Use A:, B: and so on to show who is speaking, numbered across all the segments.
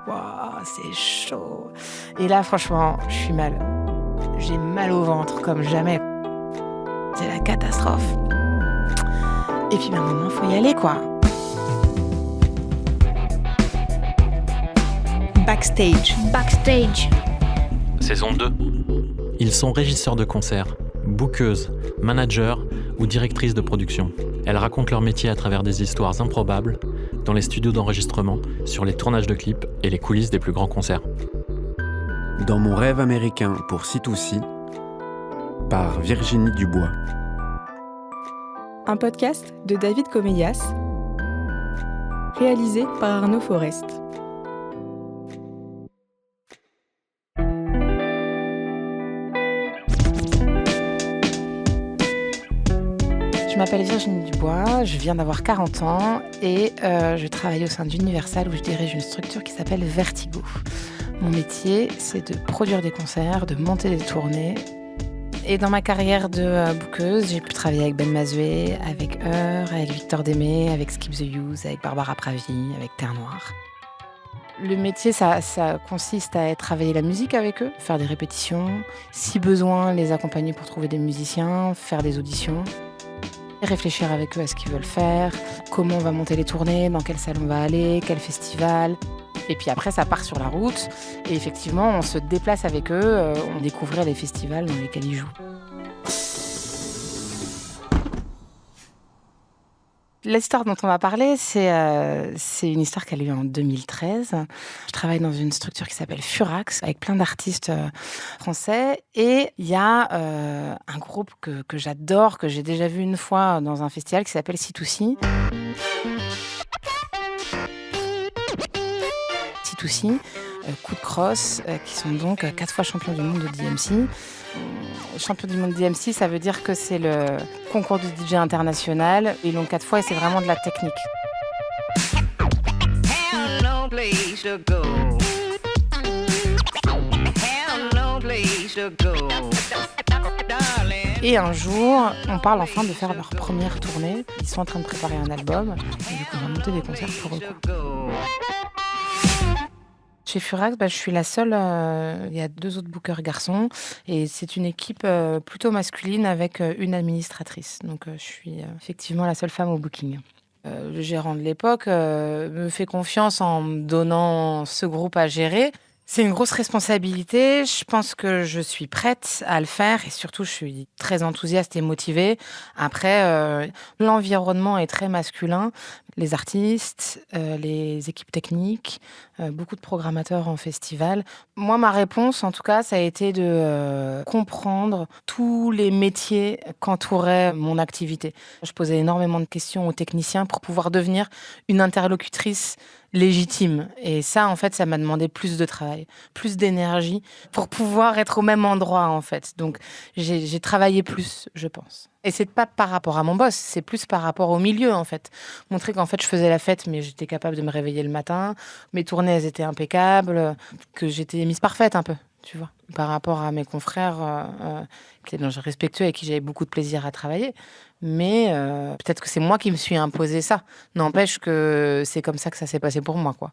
A: Waouh, c'est chaud. Et là, franchement, je suis mal. J'ai mal au ventre comme jamais. C'est la catastrophe. Et puis, maintenant, faut y aller, quoi.
B: Backstage.
C: Saison 2.
D: Ils sont régisseurs de concerts, bookeuses, managers ou directrices de production. Elles racontent leur métier à travers des histoires improbables, dans les studios d'enregistrement, sur les tournages de clips et les coulisses des plus grands concerts.
E: Dans mon rêve américain pour C2C, par Virginie Dubois.
F: Un podcast de David Comeyas, réalisé par Arnaud Forest.
A: Je m'appelle Virginie Dubois, je viens d'avoir 40 ans et je travaille au sein d'Universal où je dirige une structure qui s'appelle Vertigo. Mon métier, c'est de produire des concerts, de monter des tournées. Et dans ma carrière de bookeuse, j'ai pu travailler avec Ben Mazué, avec Heur, avec Victor Démé, avec Skip the Use, avec Barbara Pravi, avec Terre Noire. Le métier, ça consiste à travailler la musique avec eux, faire des répétitions, si besoin, les accompagner pour trouver des musiciens, faire des auditions. Réfléchir avec eux à ce qu'ils veulent faire, comment on va monter les tournées, dans quelle salle on va aller, quel festival. Et puis après, ça part sur la route. Et effectivement, on se déplace avec eux, on découvrait les festivals dans lesquels ils jouent. L'histoire dont on va parler, c'est une histoire qui a lieu en 2013. Je travaille dans une structure qui s'appelle Furax, avec plein d'artistes français. Et il y a un groupe que j'adore, que j'ai déjà vu une fois dans un festival qui s'appelle C2C. C2C, Coup de Crosse, qui sont donc 4 fois champions du monde de DMC. Champion du monde DMC, ça veut dire que c'est le concours du DJ international. Ils l'ont 4 fois et c'est vraiment de la technique. Et un jour, on parle enfin de faire leur première tournée. Ils sont en train de préparer un album. Et du coup, on va monter des concerts pour eux. Chez Furax, je suis la seule, il y a 2 autres bookers garçons et c'est une équipe plutôt masculine avec une administratrice. Donc je suis effectivement la seule femme au booking. Le gérant de l'époque me fait confiance en me donnant ce groupe à gérer. C'est une grosse responsabilité, je pense que je suis prête à le faire et surtout je suis très enthousiaste et motivée. Après, l'environnement est très masculin, les artistes, les équipes techniques, beaucoup de programmateurs en festival. Moi, ma réponse, en tout cas, ça a été de comprendre tous les métiers qu'entourait mon activité. Je posais énormément de questions aux techniciens pour pouvoir devenir une interlocutrice légitime. Et ça, en fait, ça m'a demandé plus de travail, plus d'énergie pour pouvoir être au même endroit, en fait. Donc, j'ai travaillé plus, je pense. Et c'est pas par rapport à mon boss, c'est plus par rapport au milieu, en fait. Montrer qu'en fait, je faisais la fête, mais j'étais capable de me réveiller le matin. Mes tournées, elles étaient impeccables, que j'étais mise parfaite un peu, tu vois. Par rapport à mes confrères qui étaient respectueux et avec qui j'avais beaucoup de plaisir à travailler. Mais peut-être que c'est moi qui me suis imposé ça. N'empêche que c'est comme ça que ça s'est passé pour moi, quoi.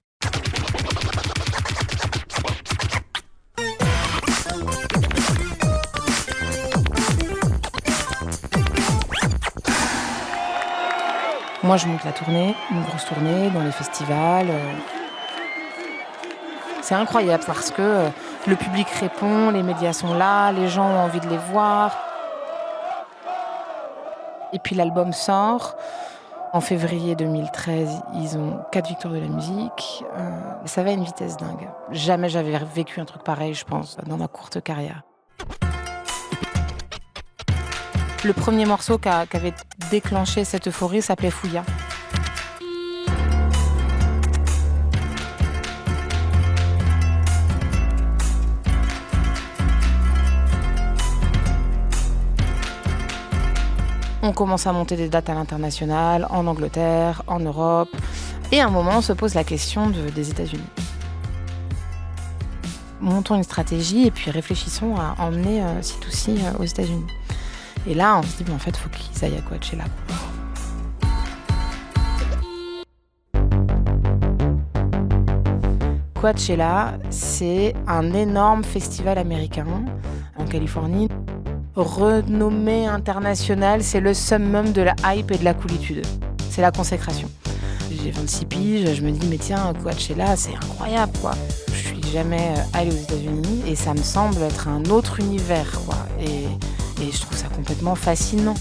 A: Moi, je monte la tournée, une grosse tournée dans les festivals. C'est incroyable parce que le public répond, les médias sont là, les gens ont envie de les voir. Et puis l'album sort. En février 2013, ils ont 4 victoires de la musique. Ça va à une vitesse dingue. Jamais j'avais vécu un truc pareil, je pense, dans ma courte carrière. Le premier morceau qui avait déclenché cette euphorie s'appelait Fouilla. On commence à monter des dates à l'international, en Angleterre, en Europe. Et à un moment, on se pose la question des États-Unis. Montons une stratégie et puis réfléchissons à emmener C2C aux États-Unis. Et là, on se dit, en fait, il faut qu'ils aillent à Coachella. Coachella, c'est un énorme festival américain en Californie. Renommé international, c'est le summum de la hype et de la coolitude. C'est la consécration. J'ai 26 piges, je me dis mais tiens, Coachella, c'est incroyable quoi. Je suis jamais allée aux États-Unis et ça me semble être un autre univers quoi. Et je trouve ça complètement fascinant.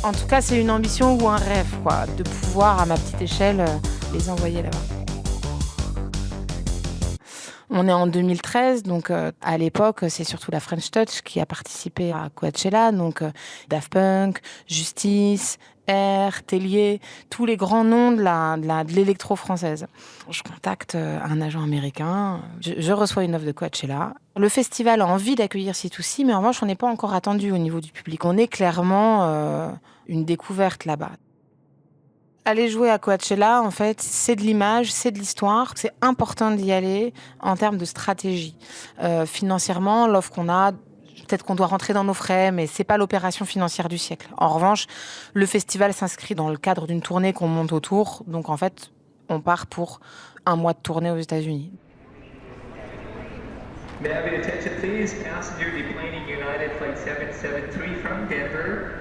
A: En tout cas, c'est une ambition ou un rêve quoi, de pouvoir à ma petite échelle les envoyer là-bas. On est en 2013, donc à l'époque, c'est surtout la French Touch qui a participé à Coachella, donc Daft Punk, Justice, Air, Tellier, tous les grands noms de l'électro française. Je contacte un agent américain, je reçois une offre de Coachella. Le festival a envie d'accueillir C2C, mais en revanche, on n'est pas encore attendu au niveau du public. On est clairement une découverte là-bas. Aller jouer à Coachella, en fait, c'est de l'image, c'est de l'histoire. C'est important d'y aller en termes de stratégie. Financièrement, l'offre qu'on a, peut-être qu'on doit rentrer dans nos frais, mais c'est pas l'opération financière du siècle. En revanche, le festival s'inscrit dans le cadre d'une tournée qu'on monte autour. Donc, en fait, on part pour un mois de tournée aux États-Unis.
G: May I have your attention, please? Passenger deplaning United Flight 773 from Denver.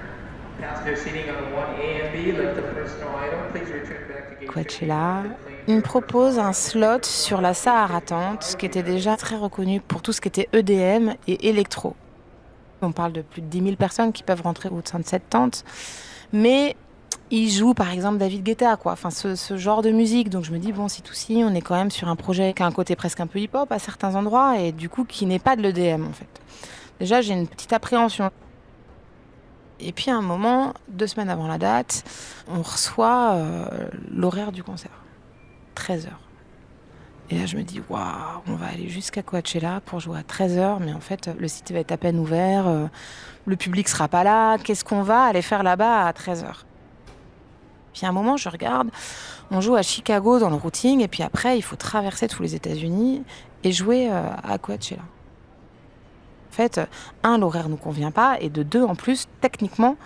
G: Passenger seating on 1A and B left the personal item. Please return back to gate.
A: Coachella, il me propose un slot sur la Sahara Tente, qui était déjà très reconnu pour tout ce qui était EDM et électro. On parle de plus de 10 000 personnes qui peuvent rentrer au sein de cette tente. Mais il joue par exemple David Guetta, quoi. Enfin, ce genre de musique. Donc je me dis, bon, C2C, on est quand même sur un projet qui a un côté presque un peu hip-hop à certains endroits et du coup qui n'est pas de l'EDM en fait. Déjà, j'ai une petite appréhension. Et puis à un moment, 2 semaines avant la date, on reçoit l'horaire du concert. 13h. Et là, je me dis, waouh, on va aller jusqu'à Coachella pour jouer à 13h, mais en fait, le site va être à peine ouvert, le public sera pas là, qu'est-ce qu'on va aller faire là-bas à 13h ? Puis à un moment, je regarde, on joue à Chicago dans le routing, et puis après, il faut traverser tous les États-Unis et jouer à Coachella. En fait, 1, l'horaire nous convient pas, et de 2, en plus, techniquement,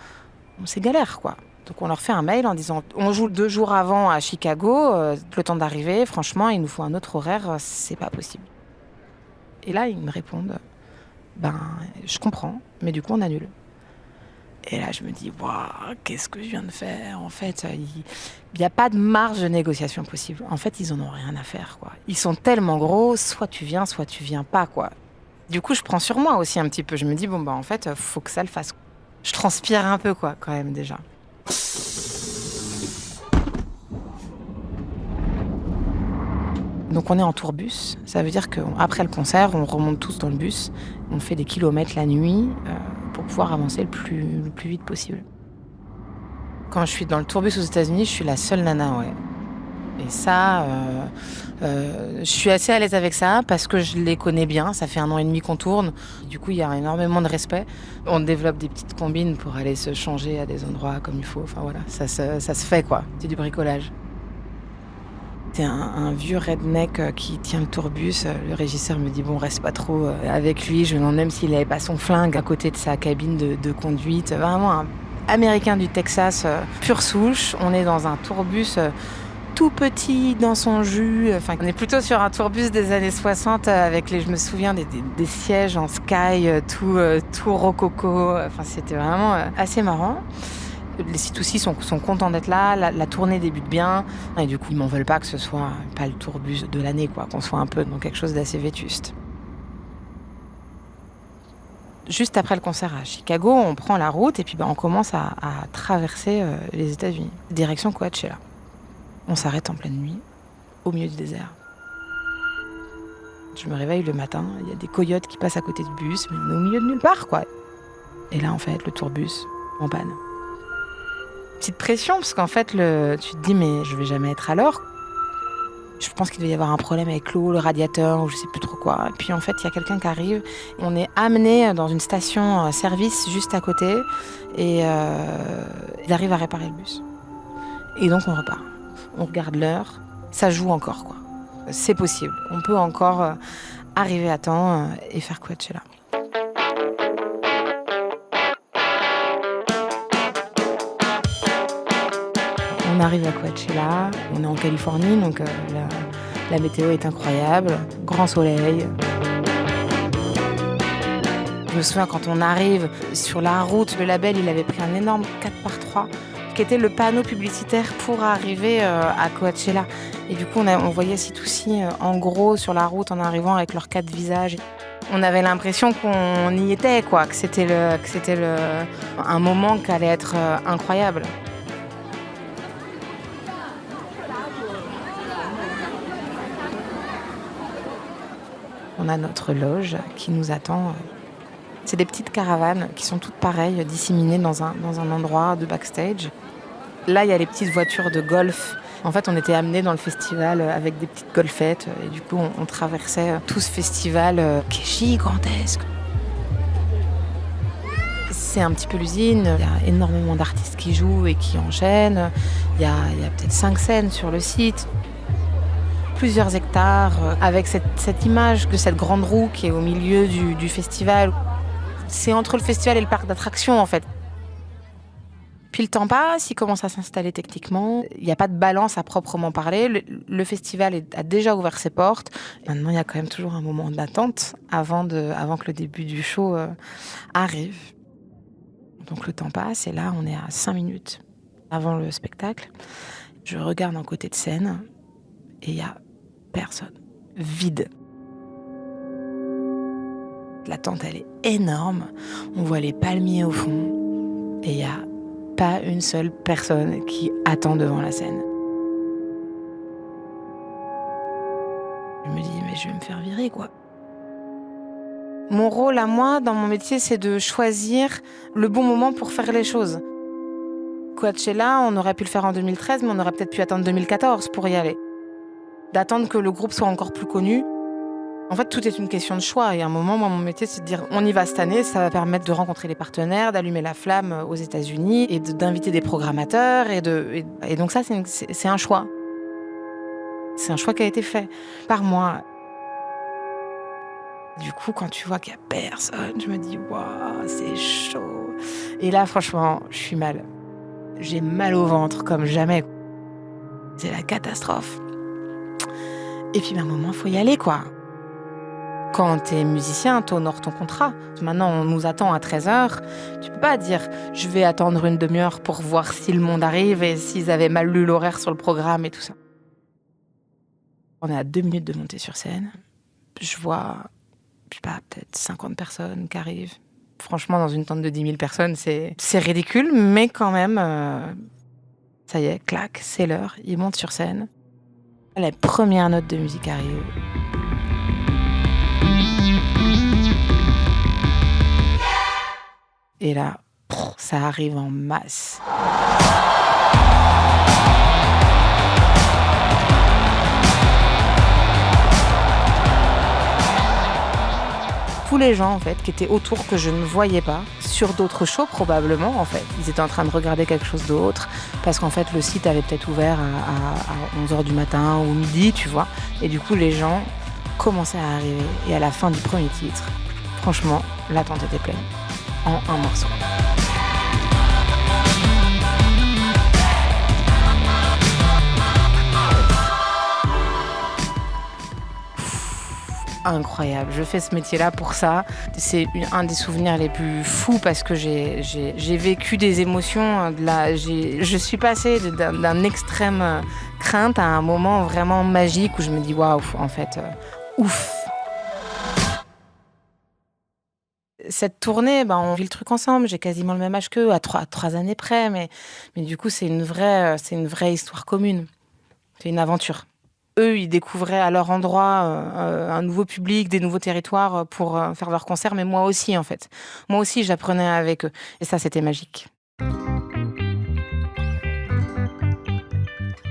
A: c'est galère, quoi. Donc on leur fait un mail en disant on joue 2 jours avant à Chicago, le temps d'arriver, franchement il nous faut un autre horaire, c'est pas possible. Et là ils me répondent je comprends, mais du coup on annule. Et là je me dis waouh, qu'est-ce que je viens de faire ? En fait il n'y a pas de marge de négociation possible. En fait ils en ont rien à faire quoi. Ils sont tellement gros, soit tu viens pas quoi. Du coup je prends sur moi aussi un petit peu. Je me dis en fait faut que ça le fasse. Je transpire un peu quoi quand même déjà. Donc on est en tourbus, ça veut dire qu'après le concert, on remonte tous dans le bus, on fait des kilomètres la nuit pour pouvoir avancer le plus vite possible. Quand je suis dans le tourbus aux États-Unis, je suis la seule nana, ouais. Et ça, je suis assez à l'aise avec ça parce que je les connais bien, ça fait 1 an et demi qu'on tourne. Du coup, il y a énormément de respect. On développe des petites combines pour aller se changer à des endroits comme il faut. Enfin voilà, ça se fait quoi, c'est du bricolage. C'est un vieux redneck qui tient le tourbus. Le régisseur me dit bon, reste pas trop avec lui. Je me demande même s'il avait pas son flingue à côté de sa cabine de conduite. Vraiment un Américain du Texas, pure souche. On est dans un tourbus tout petit dans son jus. Enfin, on est plutôt sur un tourbus des années 60 avec je me souviens des sièges en sky tout rococo. Enfin, c'était vraiment assez marrant. Les C2C sont contents d'être là, la tournée débute bien, et du coup ils m'en veulent pas que ce soit pas le tourbus de l'année, quoi, qu'on soit un peu dans quelque chose d'assez vétuste. Juste après le concert à Chicago, on prend la route et puis on commence à traverser les États-Unis, direction Coachella. On s'arrête en pleine nuit, au milieu du désert. Je me réveille le matin, il y a des coyotes qui passent à côté du bus, mais on est au milieu de nulle part, quoi. Et là, en fait, le tourbus en panne. Petite pression, parce qu'en fait, tu te dis, mais je vais jamais être à l'heure. Je pense qu'il devait y avoir un problème avec l'eau, le radiateur, ou je sais plus trop quoi. Et puis en fait, il y a quelqu'un qui arrive. On est amené dans une station-service juste à côté, et il arrive à réparer le bus. Et donc on repart. On regarde l'heure, ça joue encore, quoi. C'est possible. On peut encore arriver à temps et faire Coachella. On arrive à Coachella, on est en Californie, donc La météo est incroyable, grand soleil. Je me souviens quand on arrive sur la route, le label il avait pris un énorme 4x3 qui était le panneau publicitaire pour arriver à Coachella. Et du coup on voyait C2C en gros sur la route en arrivant avec leurs 4 visages. On avait l'impression qu'on y était, quoi, que c'était un moment qui allait être incroyable. On a notre loge qui nous attend. C'est des petites caravanes qui sont toutes pareilles, disséminées dans un endroit de backstage. Là, il y a les petites voitures de golf. En fait, on était amenés dans le festival avec des petites golfettes. Et du coup, on traversait tout ce festival qui est gigantesque. C'est un petit peu l'usine. Il y a énormément d'artistes qui jouent et qui enchaînent. Il y a peut-être 5 scènes sur le site. Plusieurs hectares, avec cette image de cette grande roue qui est au milieu du festival. C'est entre le festival et le parc d'attractions, en fait. Puis le temps passe, il commence à s'installer techniquement. Il n'y a pas de balance à proprement parler. Le festival a déjà ouvert ses portes. Maintenant, il y a quand même toujours un moment d'attente avant que le début du show arrive. Donc le temps passe et là, on est à 5 minutes avant le spectacle. Je regarde en côté de scène et il n'y a personne. Vide. La tente, elle est énorme. On voit les palmiers au fond. Et il n'y a pas une seule personne qui attend devant la scène. Je me dis, mais je vais me faire virer, quoi. Mon rôle à moi, dans mon métier, c'est de choisir le bon moment pour faire les choses. Coachella, on aurait pu le faire en 2013, mais on aurait peut-être pu attendre 2014 pour y aller. D'attendre que le groupe soit encore plus connu. En fait, tout est une question de choix. Et à un moment, moi, mon métier, c'est de dire on y va cette année, ça va permettre de rencontrer les partenaires, d'allumer la flamme aux États-Unis et d'inviter des programmateurs. Et donc ça, c'est un choix. C'est un choix qui a été fait par moi. Du coup, quand tu vois qu'il n'y a personne, je me dis waouh, c'est chaud. Et là, franchement, je suis mal. J'ai mal au ventre comme jamais. C'est la catastrophe. Et puis, à un moment, il faut y aller, quoi. Quand t'es musicien, t'honores ton contrat. Maintenant, on nous attend à 13h. Tu peux pas dire « je vais attendre une demi-heure pour voir si le monde arrive et s'ils avaient mal lu l'horaire sur le programme et tout ça ». On est à 2 minutes de monter sur scène. Je vois, je sais pas, peut-être 50 personnes qui arrivent. Franchement, dans une tente de 10 000 personnes, c'est ridicule, mais quand même, ça y est, clac, c'est l'heure. Ils montent sur scène. La première note de musique arrive. Et là, ça arrive en masse. Tous les gens, en fait, qui étaient autour, que je ne voyais pas, sur d'autres shows probablement, en fait. Ils étaient en train de regarder quelque chose d'autre, parce qu'en fait, le site avait peut-être ouvert à 11h du matin ou midi, tu vois. Et du coup, les gens commençaient à arriver. Et à la fin du premier titre, franchement, la tente était pleine. En un morceau. Incroyable, je fais ce métier-là pour ça. C'est un des souvenirs les plus fous parce que j'ai vécu des émotions. Je suis passée d'un extrême crainte à un moment vraiment magique où je me dis waouh, en fait, ouf. Cette tournée, on vit le truc ensemble. J'ai quasiment le même âge qu'eux, à 3 années près. Mais du coup, c'est une vraie histoire commune. C'est une aventure. Eux, ils découvraient à leur endroit un nouveau public, des nouveaux territoires pour faire leurs concerts. Mais moi aussi, en fait. Moi aussi, j'apprenais avec eux. Et ça, c'était magique.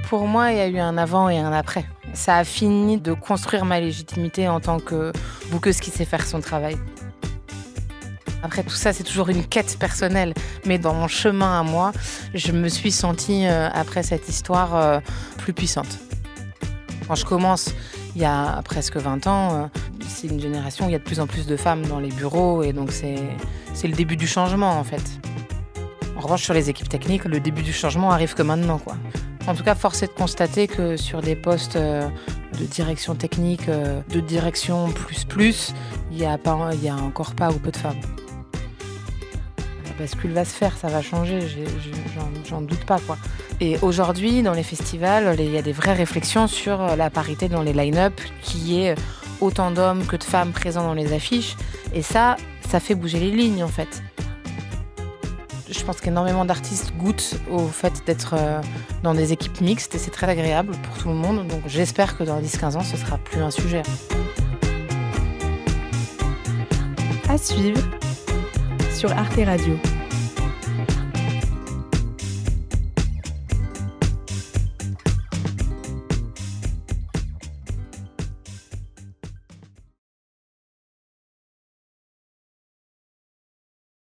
A: Pour moi, il y a eu un avant et un après. Ça a fini de construire ma légitimité en tant que bookeuse qui sait faire son travail. Après, tout ça, c'est toujours une quête personnelle. Mais dans mon chemin à moi, je me suis sentie, après cette histoire, plus puissante. Quand je commence, il y a presque 20 ans, c'est une génération où il y a de plus en plus de femmes dans les bureaux. Et donc, c'est le début du changement, en fait. En revanche, sur les équipes techniques, le début du changement arrive que maintenant, quoi. En tout cas, force est de constater que sur des postes de direction technique, de direction plus, il y a encore pas ou peu de femmes. La bascule va se faire, ça va changer, j'en doute pas, quoi. Et aujourd'hui, dans les festivals, il y a des vraies réflexions sur la parité dans les line-up, qui est autant d'hommes que de femmes présents dans les affiches. Et ça fait bouger les lignes, en fait. Je pense qu'énormément d'artistes goûtent au fait d'être dans des équipes mixtes et c'est très agréable pour tout le monde. Donc j'espère que dans 10-15 ans, ce sera plus un sujet.
F: À suivre sur Arte Radio.